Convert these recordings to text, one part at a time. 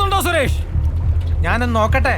കാണുന്നുണ്ടോ സുരേഷ്? ഞാനൊന്ന് നോക്കട്ടെ.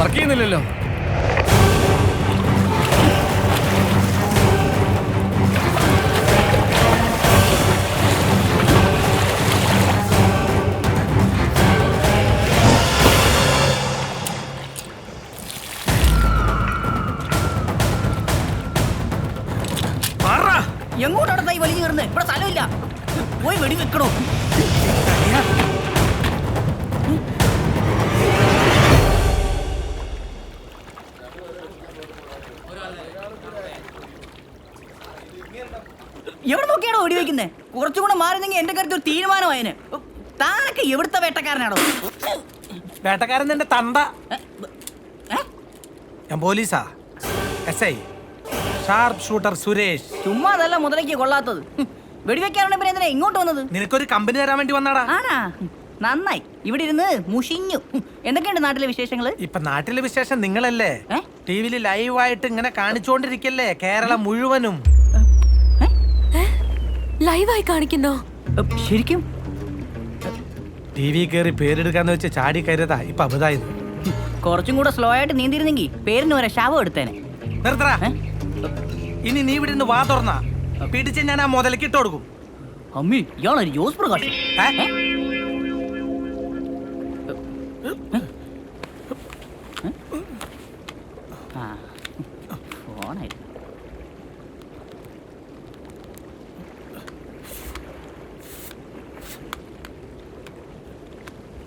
വർക്കിയുന്നില്ലല്ലോ. എങ്ങോട്ടാണ് ഈ വലിഞ്ഞു കയറുന്നത്? ഇവിടെ സ്ഥലമില്ല. പോയി വെടി വെക്കണോ? എവിടെ നോക്കിയാണോ വെടി വെക്കുന്നത്? കുറച്ചും കൂടെ മാറുന്നെങ്കിൽ എന്റെ കാര്യത്തിൽ ഒരു തീരുമാനമായതിന്. താനൊക്കെ എവിടുത്തെ വേട്ടക്കാരനാണോ? വേട്ടക്കാരൻ എന്റെ തന്ത. ഞാൻ പോലീസാ, SI ഷാർപ്പ് ഷൂട്ടർ സുരേഷ്. ചുമ്മാ അതല്ല മുതലേക്ക് കൊള്ളാത്തത്. വെടിവെക്കാറുണ്ടെ പിന്നെ എന്തിനാ ഇങ്ങോട്ട് വന്നത്? നിനക്കൊരു കമ്പനി തരാൻ വേണ്ടി വന്നാടാ. ആണാ? നന്നായി. ഇവിടെ ഇരുന്ന് മുഷിഞ്ഞു. എന്തൊക്കെയുണ്ട് നാട്ടിലെ വിശേഷങ്ങള്? ഇപ്പൊ നാട്ടിലെ വിശേഷം നിങ്ങളല്ലേ ടിവിയിൽ ലൈവായിട്ട് ഇങ്ങനെ കാണിച്ചോണ്ടിരിക്കല്ലേ കേരളം മുഴുവനും. ലൈവായി കാണിക്കുന്നോ? ശരിക്കും TV കയറി പേരെടുക്കാന്ന് വെച്ച് ചാടി കയറിയതാ ഇപ്പൊ അബുദായത്. കുറച്ചും കൂടെ സ്ലോ ആയിട്ട് നീന്തിരുന്നെങ്കിൽ പേരിന് വരെ ശാപം എടുത്തേനെ. നിർത്തടാ. ഇനി നീ ഇവിടെ നിന്ന് വാ തുറന്നാ പിടിച്ച് ഞാൻ ആ മുതലേക്ക് ഇട്ട് കൊടുക്കും. അമ്മി, ഇയാളൊരു ജോസ് പ്രകാശ്.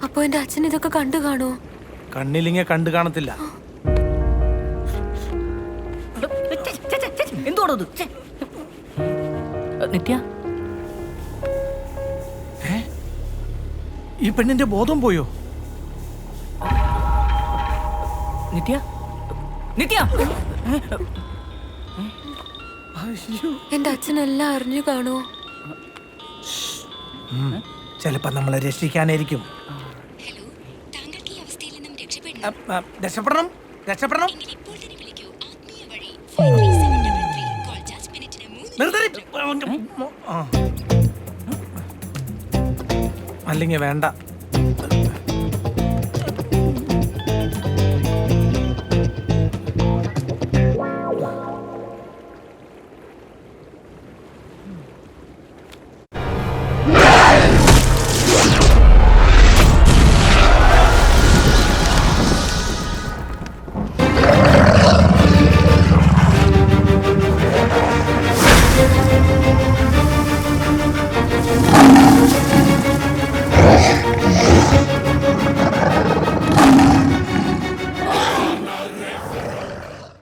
അപ്പൊ എന്റെ അച്ഛൻ ഇതൊക്കെ കണ്ടു കാണോ? കണ്ണിലിങ്ങ കണ്ടു കാണത്തില്ല. എന്തോടത്? നിത്യ, ഈ പെണ്ണിന്റെ ബോധം പോയോ? നിത്യ, നിത്യ, എന്റെ അച്ഛനെല്ലാം അറിഞ്ഞു കാണോ? ചിലപ്പോ നമ്മളെ രക്ഷിക്കാനായിരിക്കും. രക്ഷപ്പെടണം, രക്ഷപ്പെടണം. അല്ലെങ്കിൽ വേണ്ട.